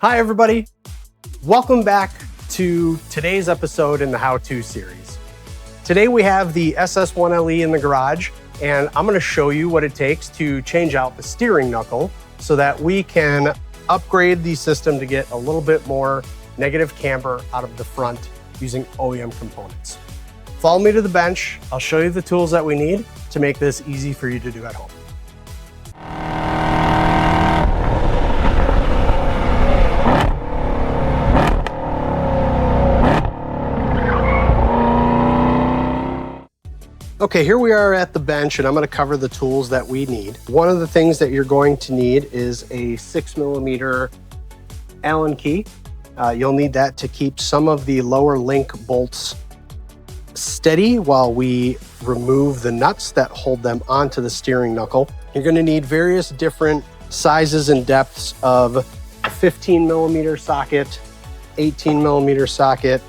Hi everybody, welcome back to today's episode in the how-to series. Today we have the SS1LE in the garage, and I'm going to show you what it takes to change out the steering knuckle so that we can upgrade the system to get a little bit more negative camber out of the front using OEM components. Follow me to the bench. I'll show you the tools that we need to make this easy for you to do at home. Okay, here we are at the bench, and I'm going to cover the tools that we need. One of the things that you're going to need is a 6mm Allen key. You'll need that to keep some of the lower link bolts steady while we remove the nuts that hold them onto the steering knuckle. You're going to need various different sizes and depths of a 15mm socket, 18mm socket,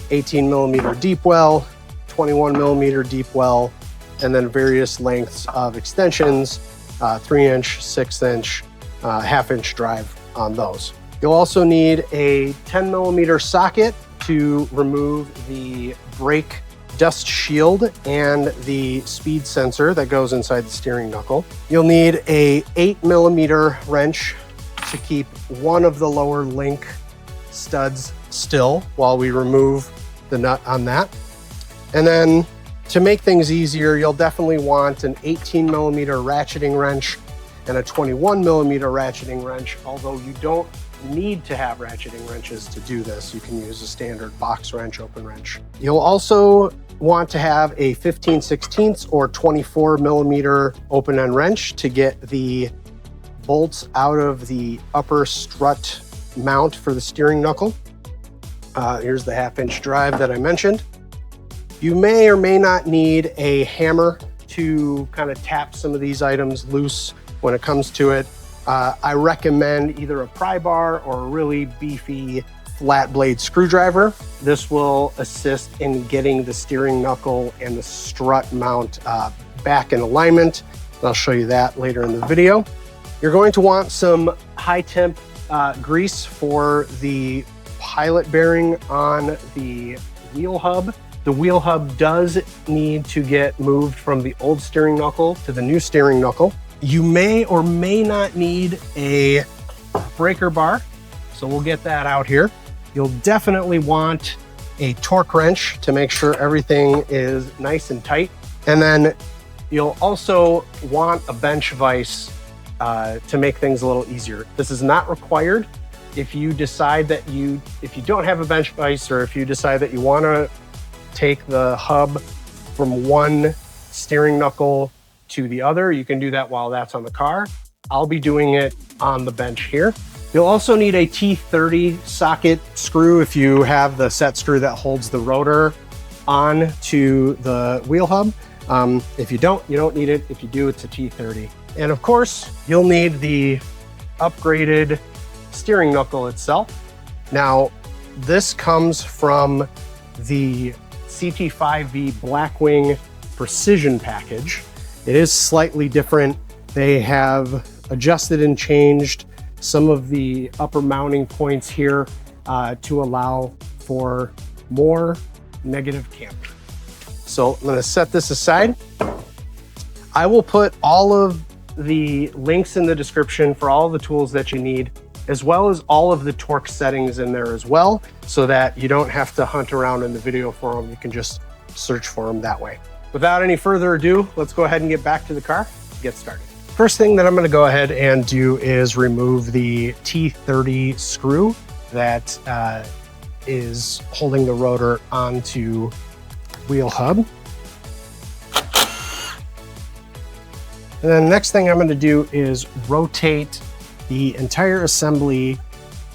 18mm deep well, 21mm deep well, and then various lengths of extensions, 3-inch, 6-inch, half-inch drive on those. You'll also need a 10mm socket to remove the brake dust shield and the speed sensor that goes inside the steering knuckle. You'll need a 8mm wrench to keep one of the lower link studs still while we remove the nut on that. And then to make things easier, you'll definitely want an 18mm ratcheting wrench and a 21mm ratcheting wrench, although you don't need to have ratcheting wrenches to do this. You can use a standard box wrench, open wrench. You'll also want to have a 15/16 or 24mm open end wrench to get the bolts out of the upper strut mount for the steering knuckle. Here's the 1/2-inch drive that I mentioned. You may or may not need a hammer to kind of tap some of these items loose when it comes to it. I recommend either a pry bar or a really beefy flat blade screwdriver. This will assist in getting the steering knuckle and the strut mount back in alignment. I'll show you that later in the video. You're going to want some high temp grease for the pilot bearing on the wheel hub. The wheel hub does need to get moved from the old steering knuckle to the new steering knuckle. You may or may not need a breaker bar, so we'll get that out here. You'll definitely want a torque wrench to make sure everything is nice and tight. And then you'll also want a bench vise to make things a little easier. This is not required. If you decide that if you don't have a bench vise, or if you decide that you want to take the hub from one steering knuckle to the other, you can do that while that's on the car. I'll be doing it on the bench here. You'll also need a T30 socket screw if you have the set screw that holds the rotor on to the wheel hub. If you don't need it. If you do, it's a T30. And of course, you'll need the upgraded steering knuckle itself. Now, this comes from the CT5V Blackwing Precision package. It is slightly different. They have adjusted and changed some of the upper mounting points here to allow for more negative camber. So I'm going to set this aside. I will put all of the links in the description for all of the tools that you need, as well as all of the torque settings in there as well, so that you don't have to hunt around in the video for them. You can just search for them that way. Without any further ado, let's go ahead and get back to the car and get started. First thing that I'm going to go ahead and do is remove the T30 screw that is holding the rotor onto wheel hub. And then the next thing I'm going to do is rotate the entire assembly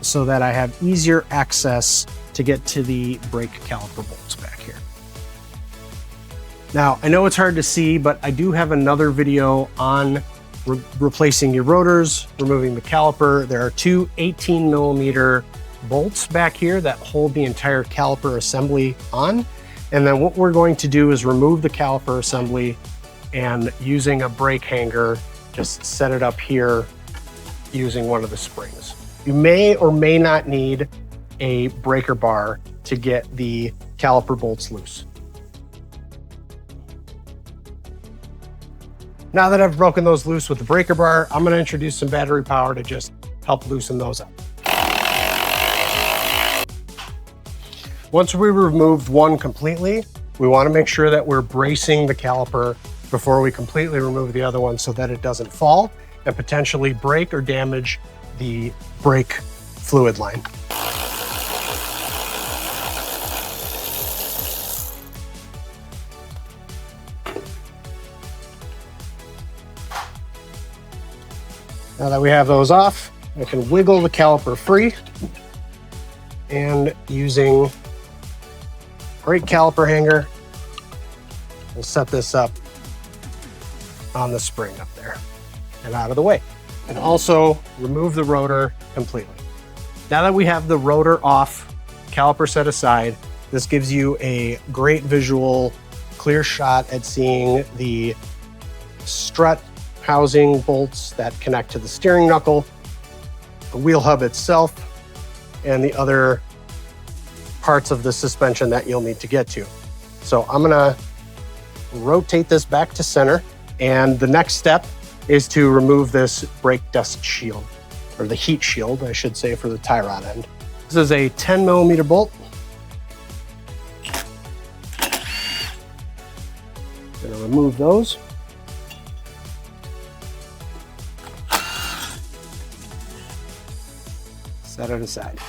so that I have easier access to get to the brake caliper bolts back here. Now, I know it's hard to see, but I do have another video on replacing your rotors, removing the caliper. There are two 18mm bolts back here that hold the entire caliper assembly on. And then what we're going to do is remove the caliper assembly, and using a brake hanger, just set it up here using one of the springs. You may or may not need a breaker bar to get the caliper bolts loose. Now that I've broken those loose with the breaker bar, I'm gonna introduce some battery power to just help loosen those up. Once we removed one completely, we wanna make sure that we're bracing the caliper before we completely remove the other one so that it doesn't fall and potentially break or damage the brake fluid line. Now that we have those off, I can wiggle the caliper free, and using brake caliper hanger, we'll set this up on the spring up there and out of the way. And also remove the rotor completely. Now that we have the rotor off, caliper set aside, this gives you a great visual, clear shot at seeing the strut housing bolts that connect to the steering knuckle, the wheel hub itself, and the other parts of the suspension that you'll need to get to. So I'm gonna rotate this back to center, and the next step is to remove this brake dust shield, or the heat shield, I should say, for the tie rod end. This is a 10mm bolt. Gonna remove those. Set it aside.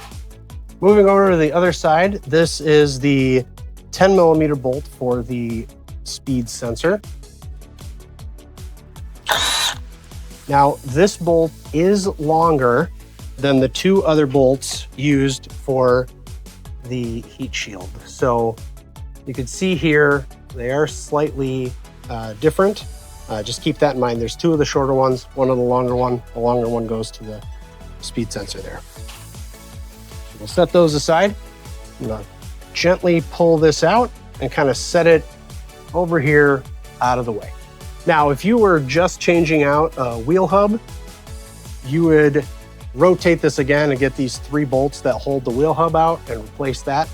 Moving over to the other side, this is the 10mm bolt for the speed sensor. Now, this bolt is longer than the two other bolts used for the heat shield. So you can see here, they are slightly different. Just keep that in mind. There's two of the shorter ones, one of the longer one. The longer one goes to the speed sensor there. We'll set those aside. I'm gonna gently pull this out and kind of set it over here out of the way. Now, if you were just changing out a wheel hub, you would rotate this again and get these 3 bolts that hold the wheel hub out and replace that.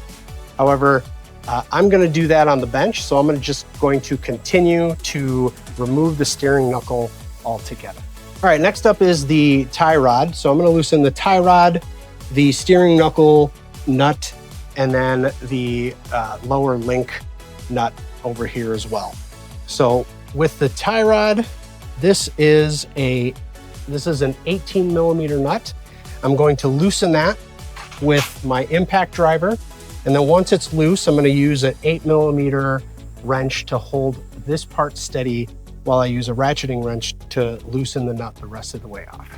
However, I'm gonna do that on the bench, so I'm just going to continue to remove the steering knuckle altogether. All right, next up is the tie rod. So I'm gonna loosen the tie rod, the steering knuckle nut, and then the lower link nut over here as well. So with the tie rod, this is an 18mm nut. I'm going to loosen that with my impact driver. And then once it's loose, I'm going to use an 8mm wrench to hold this part steady while I use a ratcheting wrench to loosen the nut the rest of the way off.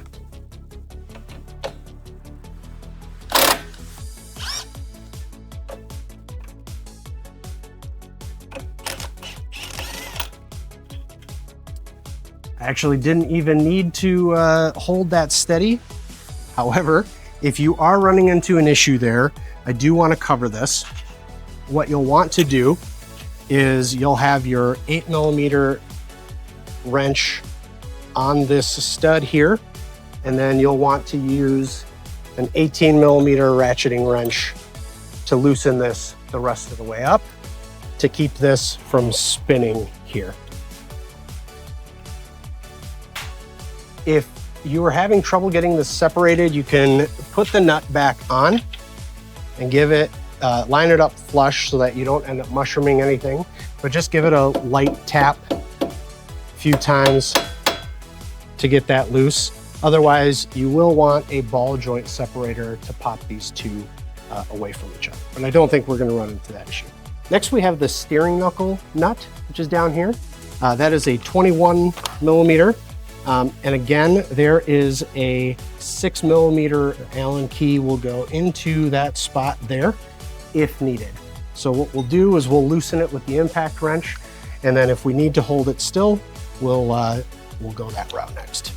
I actually didn't even need to hold that steady. However, if you are running into an issue there, I do want to cover this. What you'll want to do is you'll have your 8mm wrench on this stud here, and then you'll want to use an 18mm ratcheting wrench to loosen this the rest of the way up to keep this from spinning here. If you are having trouble getting this separated, you can put the nut back on and give it, line it up flush so that you don't end up mushrooming anything, but just give it a light tap a few times to get that loose. Otherwise, you will want a ball joint separator to pop these two away from each other. But I don't think we're gonna run into that issue. Next, we have the steering knuckle nut, which is down here. That is a 21mm. And again, there is a 6mm Allen key will go into that spot there if needed. So what we'll do is we'll loosen it with the impact wrench, and then if we need to hold it still, we'll go that route next.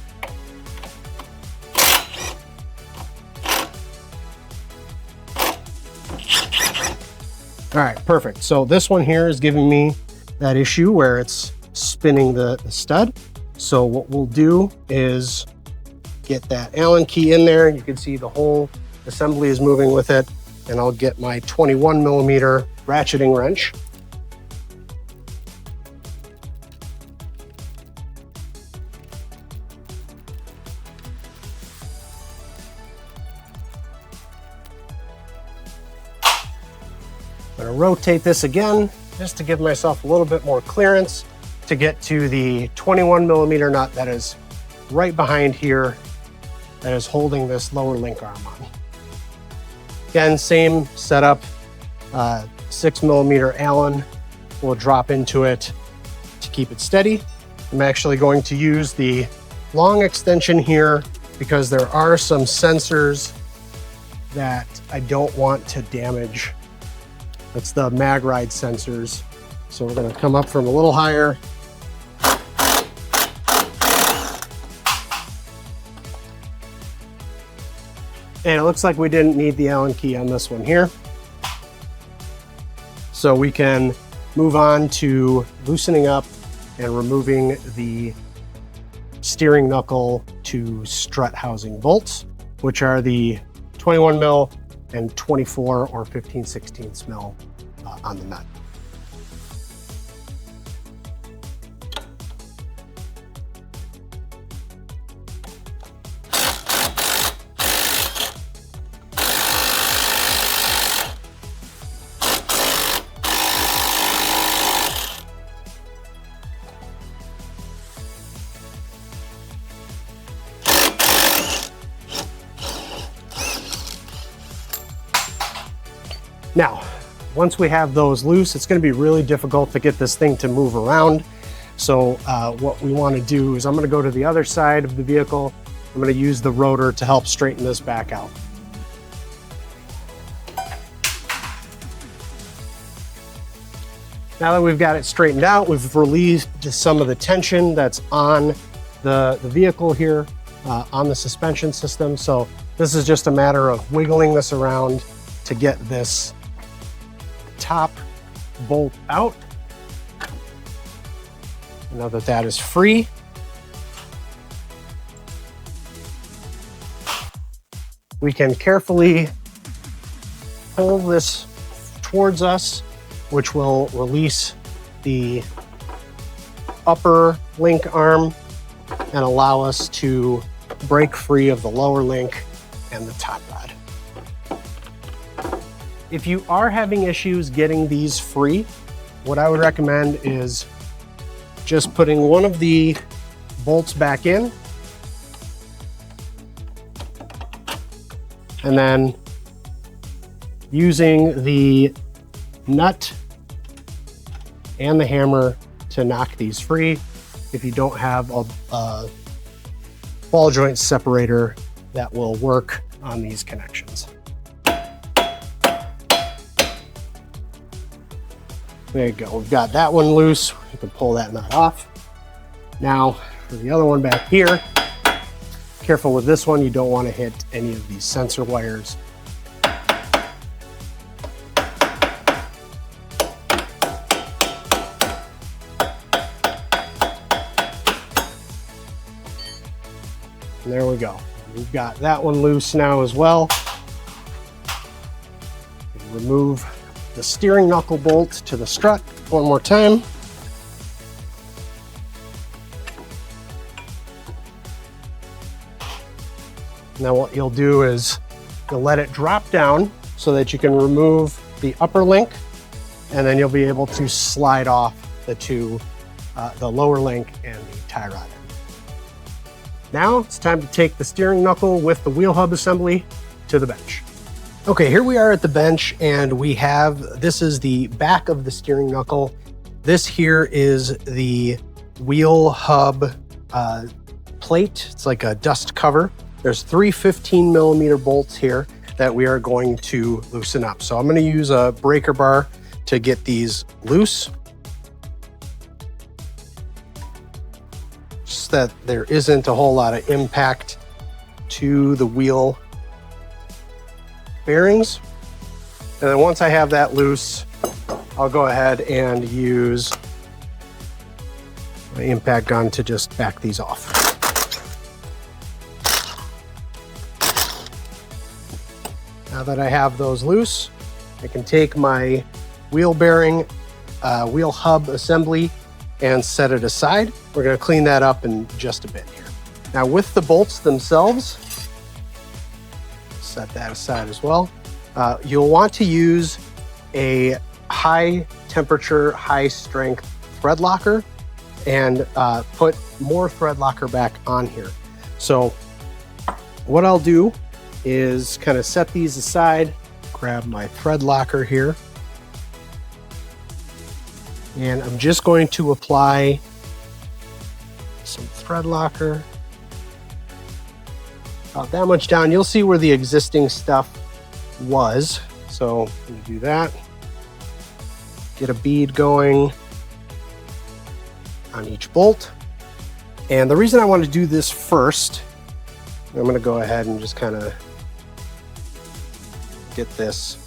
All right, perfect. So this one here is giving me that issue where it's spinning the stud. So what we'll do is get that Allen key in there. You can see the whole assembly is moving with it. And I'll get my 21 millimeter ratcheting wrench. I'm going to rotate this again just to give myself a little bit more clearance to get to the 21 millimeter nut that is right behind here that is holding this lower link arm on. Again, same setup, 6 millimeter Allen will drop into it to keep it steady. I'm actually going to use the long extension here because there are some sensors that I don't want to damage. That's the mag ride sensors. So we're going to come up from a little higher. And it looks like we didn't need the Allen key on this one here. So we can move on to loosening up and removing the steering knuckle to strut housing bolts, which are the 21 mil and 24 or 15/16 mil on the nut. Now, once we have those loose, it's going to be really difficult to get this thing to move around. So what we want to do is I'm going to go to the other side of the vehicle. I'm going to use the rotor to help straighten this back out. Now that we've got it straightened out, we've relieved some of the tension that's on the vehicle here, on the suspension system. So this is just a matter of wiggling this around to get this top bolt out. Now that that is free, we can carefully pull this towards us, which will release the upper link arm and allow us to break free of the lower link and the top rod. If you are having issues getting these free, what I would recommend is just putting one of the bolts back in and then using the nut and the hammer to knock these free. If you don't have a ball joint separator that will work on these connections. There you go, we've got that one loose. You can pull that nut off. Now, for the other one back here, careful with this one, you don't want to hit any of these sensor wires. And there we go. We've got that one loose now as well. Remove the steering knuckle bolt to the strut one more time. Now what you'll do is you'll let it drop down so that you can remove the upper link, and then you'll be able to slide off the two, the lower link and the tie rod. Now it's time to take the steering knuckle with the wheel hub assembly to the bench. Okay, here we are at the bench, and we have, this is the back of the steering knuckle. This here is the wheel hub plate. It's like a dust cover. There's 3 15 millimeter bolts here that we are going to loosen up. So I'm going to use a breaker bar to get these loose, just that there isn't a whole lot of impact to the wheel bearings. And then once I have that loose, I'll go ahead and use my impact gun to just back these off. Now that I have those loose, I can take my wheel bearing, wheel hub assembly and set it aside. We're going to clean that up in just a bit here. Now with the bolts themselves, set that aside as well. You'll want to use a high temperature, high strength thread locker and put more thread locker back on here. So what I'll do is kind of set these aside, grab my thread locker here, and I'm just going to apply some thread locker about that much down. You'll see where the existing stuff was. So I'm going to do that. Get a bead going on each bolt. And the reason I want to do this first, I'm going to go ahead and just kind of get this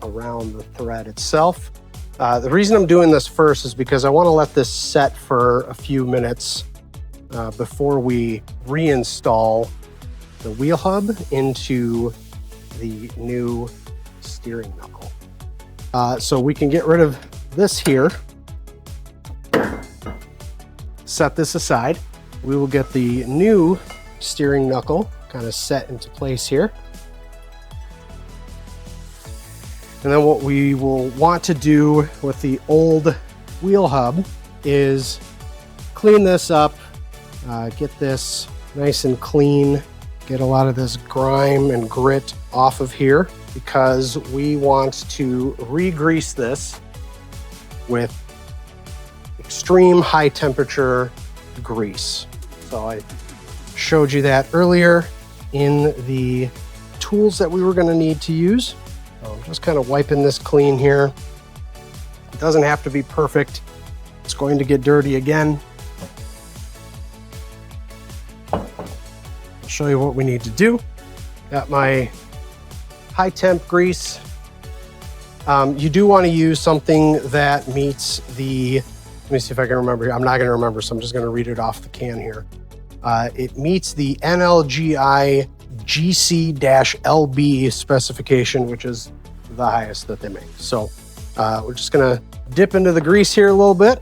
around the thread itself. The reason I'm doing this first is because I want to let this set for a few minutes before we reinstall the wheel hub into the new steering knuckle. So we can get rid of this here, set this aside. We will get the new steering knuckle kind of set into place here. And then what we will want to do with the old wheel hub is clean this up, get this nice and clean, get a lot of this grime and grit off of here, because we want to re-grease this with extreme high temperature grease. So I showed you that earlier in the tools that we were going to need to use. So I'm just kind of wiping this clean here. It doesn't have to be perfect. It's going to get dirty again. I'll show you what we need to do. Got my high temp grease. You do want to use something that meets the, let me see if I can remember here. I'm not going to remember, so I'm just going to read it off the can here. It meets the NLGI GC-LB specification, which is the highest that they make. So we're just gonna dip into the grease here a little bit.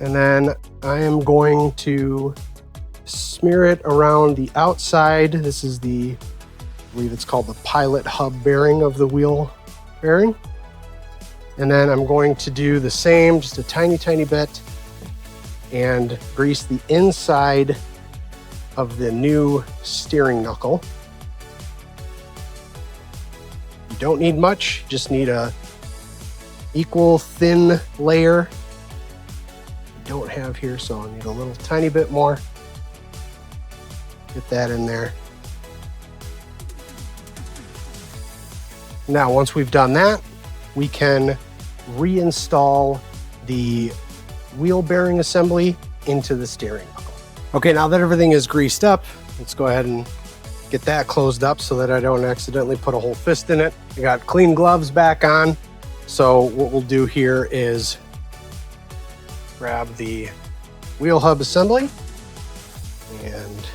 And then I am going to smear it around the outside. This is the, I believe it's called the pilot hub bearing of the wheel bearing. And then I'm going to do the same, just a tiny, tiny bit, and grease the inside of the new steering knuckle. You don't need much, you just need a equal thin layer. I don't have here, so I'll need a little tiny bit more. Get that in there. Now, once we've done that, we can reinstall the wheel bearing assembly into the steering knuckle. Okay, now that everything is greased up, let's go ahead and get that closed up so that I don't accidentally put a whole fist in it. I got clean gloves back on. So what we'll do here is grab the wheel hub assembly and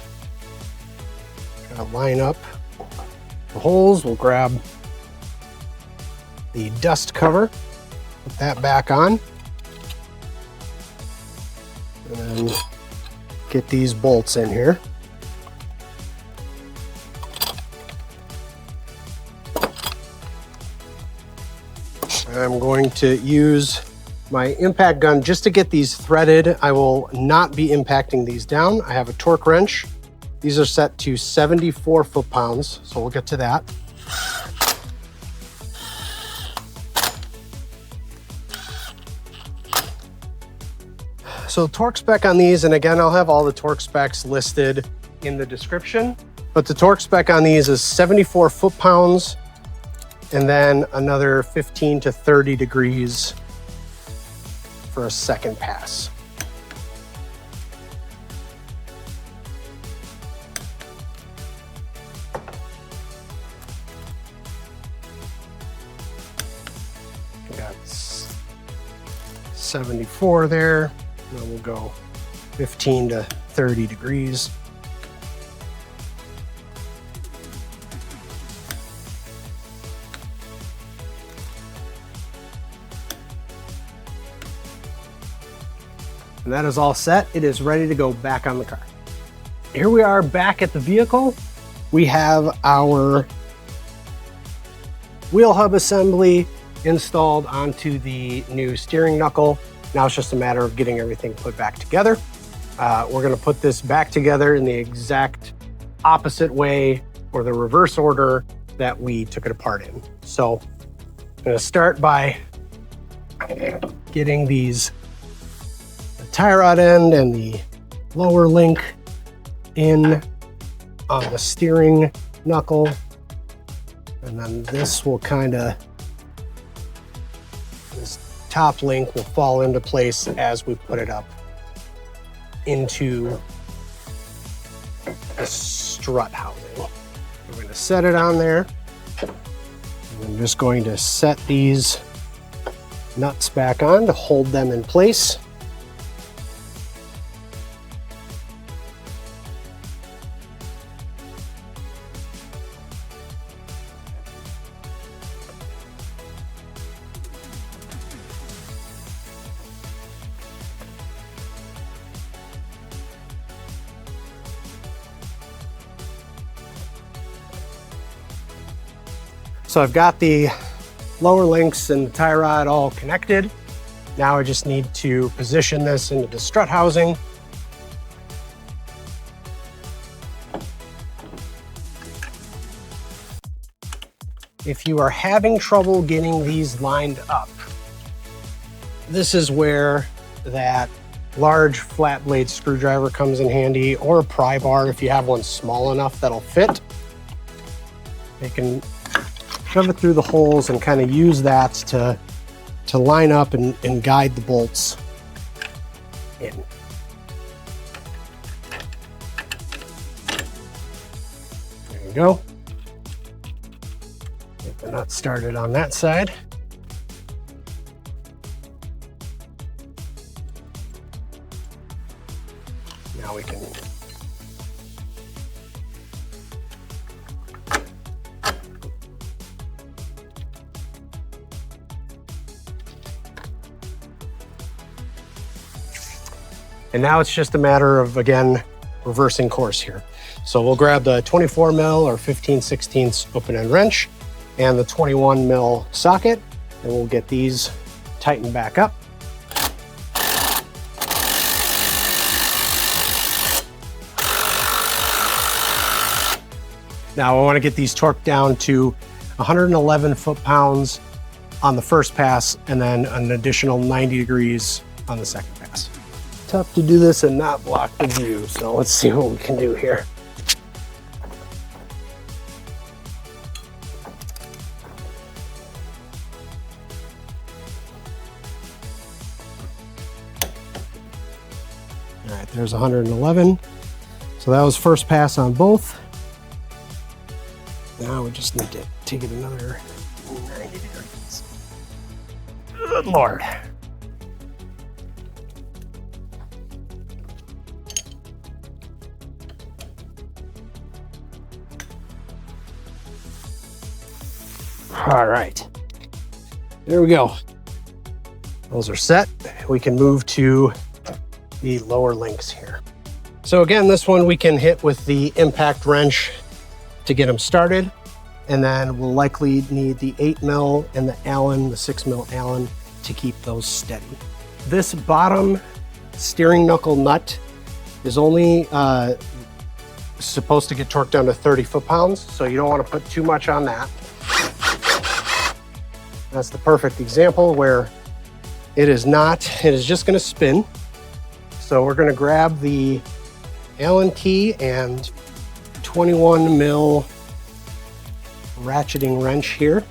kind of line up the holes. We'll grab the dust cover, put that back on, and get these bolts in here. I'm going to use my impact gun just to get these threaded. I will not be impacting these down. I have a torque wrench. These are set to 74 foot-pounds, so we'll get to that. So torque spec on these, and again, I'll have all the torque specs listed in the description, but the torque spec on these is 74 foot-pounds and then another 15 to 30 degrees for a second pass. Got 74 there. And then we'll go 15 to 30 degrees. And that is all set. It is ready to go back on the car. Here we are back at the vehicle. We have our wheel hub assembly installed onto the new steering knuckle. Now it's just a matter of getting everything put back together. We're gonna put this back together in the exact opposite way, or the reverse order that we took it apart in. So I'm gonna start by getting these, the tie rod end and the lower link in on the steering knuckle. And then this will this top link will fall into place as we put it up into the strut housing. We're going to set it on there. And I'm just going to set these nuts back on to hold them in place. So I've got the lower links and the tie rod all connected. Now I just need to position this into the strut housing. If you are having trouble getting these lined up, this is where that large flat blade screwdriver comes in handy, or a pry bar if you have one small enough that'll fit. You can shove it through the holes and kind of use that to line up and guide the bolts in. There you go. Get the nut started on that side. Now we can and now it's just a matter of, again, reversing course here. So we'll grab the 24 mil or 15/16 open end wrench and the 21 mil socket, and we'll get these tightened back up. Now I want to get these torqued down to 111 foot-pounds on the first pass, and then an additional 90 degrees on the second pass. Tough to do this and not block the view, so let's see what we can do here. All right, there's 111. So that was first pass on both. Now we just need to take it another 90 degrees. Good Lord. All right, there we go. Those are set. We can move to the lower links here. So again, this one we can hit with the impact wrench to get them started. And then we'll likely need the 8 mil and the Allen, the 6 mil Allen, to keep those steady. This bottom steering knuckle nut is only supposed to get torqued down to 30 foot-pounds, so you don't want to put too much on that. That's the perfect example where it is not, it is just going to spin. So we're going to grab the Allen key and 21 mil ratcheting wrench here.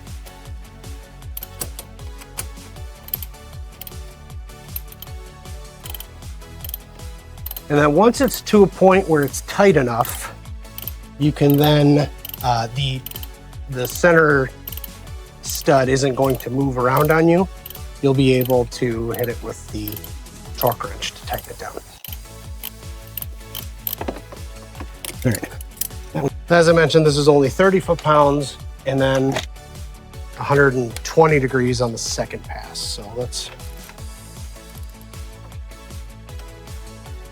And then once it's to a point where it's tight enough, you can then, the center stud isn't going to move around on you. You'll be able to hit it with the torque wrench to tighten it down. All right. As I mentioned, this is only 30 foot-pounds and then 120 degrees on the second pass. So let's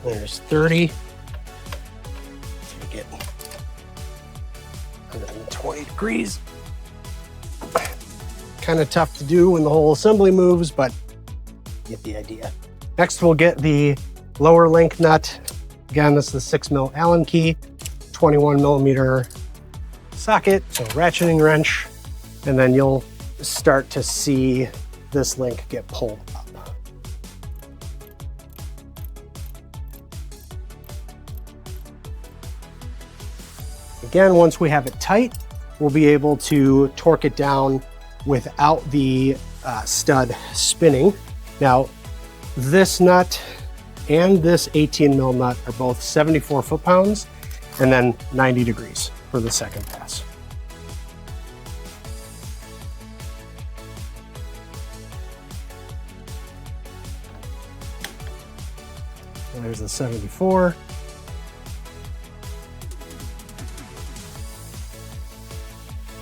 There's 30. Take it 120 degrees. Kind of tough to do when the whole assembly moves, but you get the idea. Next, we'll get the lower link nut. Again, this is the 6mm Allen key, 21mm socket, so ratcheting wrench, and then you'll start to see this link get pulled up. Again, once we have it tight, we'll be able to torque it down without the stud spinning. Now, this nut and this 18mm nut are both 74 foot-pounds and then 90 degrees for the second pass. And there's the 74.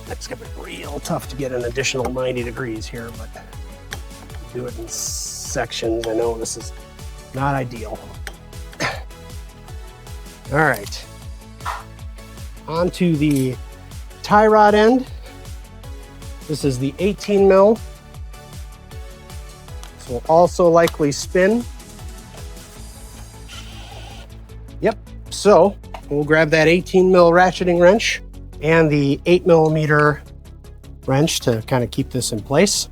It's gonna be real tough to get an additional 90 degrees here, but do it in sections. I know this is not ideal. All right, onto the tie rod end. This is the 18mm. This will also likely spin. Yep, so we'll grab that 18mm ratcheting wrench and the 8mm wrench to kind of keep this in place.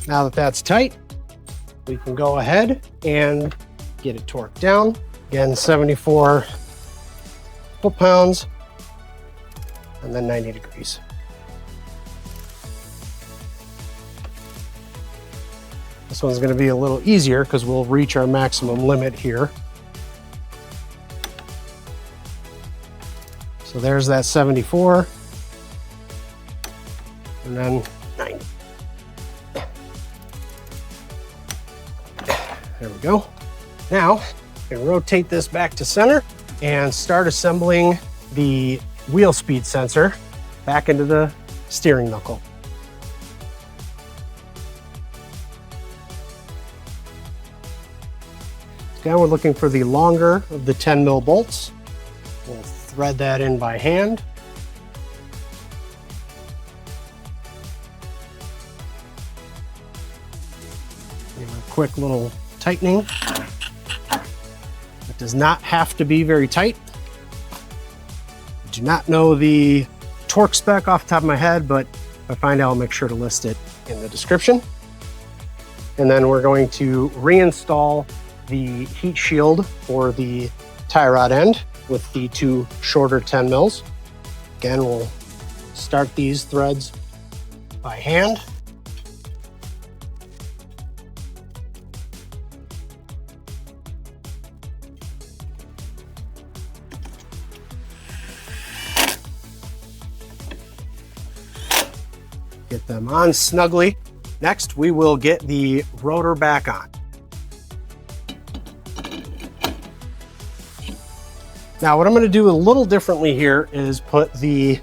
Now that that's tight, we can go ahead and get it torqued down. Again, 74 foot-pounds and then 90 degrees. This one's going to be a little easier because we'll reach our maximum limit here. So there's that 74 and then 90. There we go. Now, we can rotate this back to center and start assembling the wheel speed sensor back into the steering knuckle. Now we're looking for the longer of the 10mm bolts. We'll thread that in by hand. Give it a quick little tightening. It does not have to be very tight. I do not know the torque spec off the top of my head, but if I find out, I'll make sure to list it in the description. And then we're going to reinstall the heat shield for the tie rod end with the two shorter 10mm. Again, we'll start these threads by hand. Get them on snugly. Next, we will get the rotor back on. Now, what I'm going to do a little differently here is put the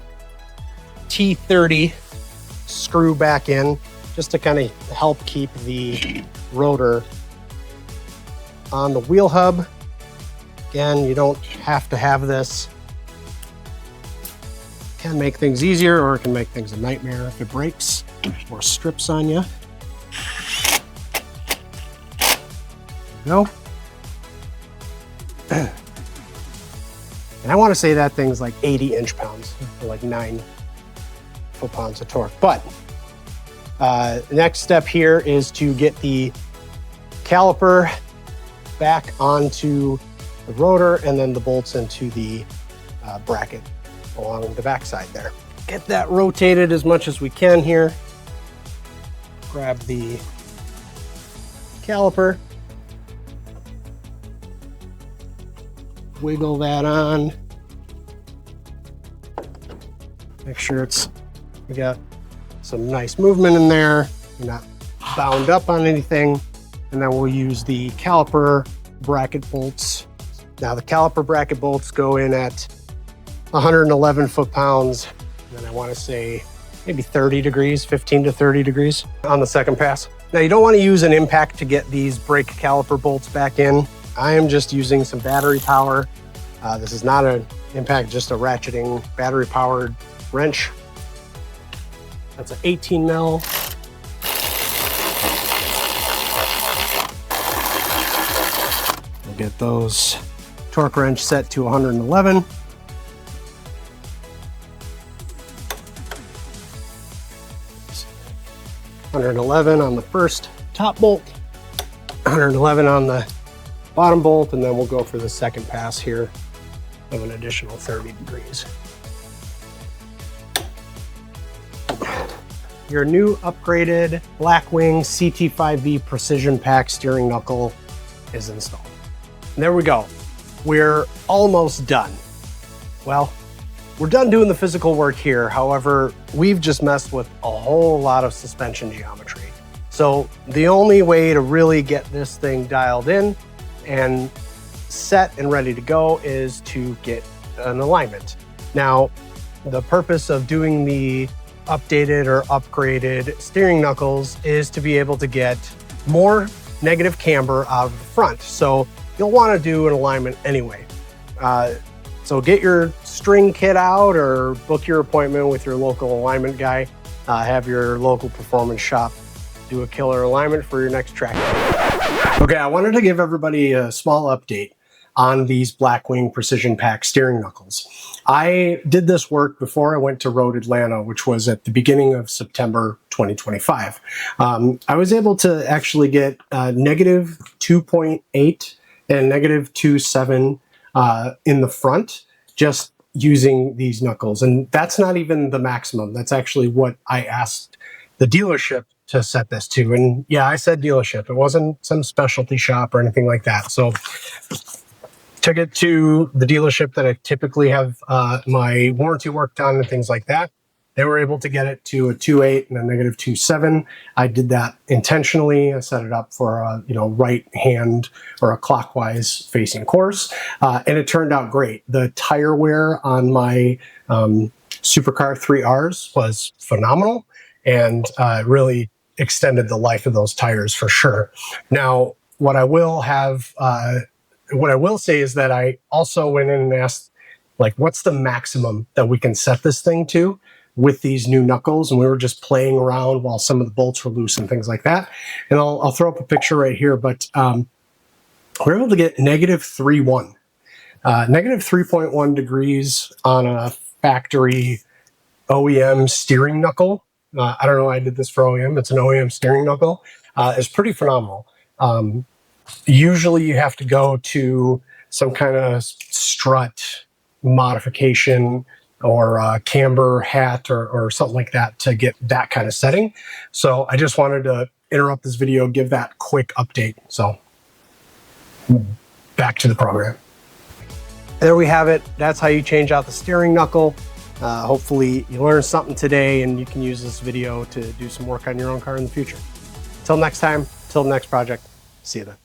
T30 screw back in just to kind of help keep the rotor on the wheel hub. Again, you don't have to have this. It can make things easier, or it can make things a nightmare if it breaks or strips on you. There we go. And I want to say that thing's like 80 inch-pounds, or like 9 foot-pounds of torque. But next step here is to get the caliper back onto the rotor and then the bolts into the bracket along the backside there. Get that rotated as much as we can here. Grab the caliper. Wiggle that on. Make sure we got some nice movement in there. You're not bound up on anything. And then we'll use the caliper bracket bolts. Now the caliper bracket bolts go in at 111 foot-pounds. And then I want to say maybe 30 degrees, 15 to 30 degrees on the second pass. Now you don't want to use an impact to get these brake caliper bolts back in. I am just using some battery power. This is not an impact, just a ratcheting battery powered wrench. That's an 18 mil. We'll get those torque wrench set to 111. 111 on the first top bolt, 111 on the bottom bolt, and then we'll go for the second pass here of an additional 30 degrees. Your new upgraded Blackwing CT5V Precision Pack steering knuckle is installed. And there we go. We're almost done. Well, we're done doing the physical work here. However, we've just messed with a whole lot of suspension geometry. So the only way to really get this thing dialed in and set and ready to go is to get an alignment. Now, the purpose of doing the updated or upgraded steering knuckles is to be able to get more negative camber out of the front. So you'll want to do an alignment anyway. So get your string kit out or book your appointment with your local alignment guy. Have your local performance shop do a killer alignment for your next track. Okay, I wanted to give everybody a small update on these Blackwing Precision Pack steering knuckles. I did this work before I went to Road Atlanta, which was at the beginning of September 2025. I was able to actually get negative 2.8 and negative 2.7 in the front, just using these knuckles. And that's not even the maximum. That's actually what I asked the dealership to set this to. And yeah, I said dealership. It wasn't some specialty shop or anything like that. So took it to the dealership that I typically have my warranty work done and things like that. They were able to get it to a 2.8 and a negative 2.7. I did that intentionally. I set it up for a right hand or a clockwise facing course, and it turned out great. The tire wear on my Supercar 3Rs was phenomenal, and really extended the life of those tires for sure. Now, what I will say is that I also went in and asked, like, what's the maximum that we can set this thing to with these new knuckles? And we were just playing around while some of the bolts were loose and things like that. And I'll throw up a picture right here, but we're able to get negative 3.1. Negative 3.1 degrees on a factory OEM steering knuckle. I don't know why I did this for OEM. It's an OEM steering knuckle. It's pretty phenomenal. Usually you have to go to some kind of strut modification or camber hat or something like that to get that kind of setting. So I just wanted to interrupt this video, give that quick update. So back to the program. There we have it. That's how you change out the steering knuckle. Hopefully you learned something today and you can use this video to do some work on your own car in the future. Till next time, till the next project, see you then.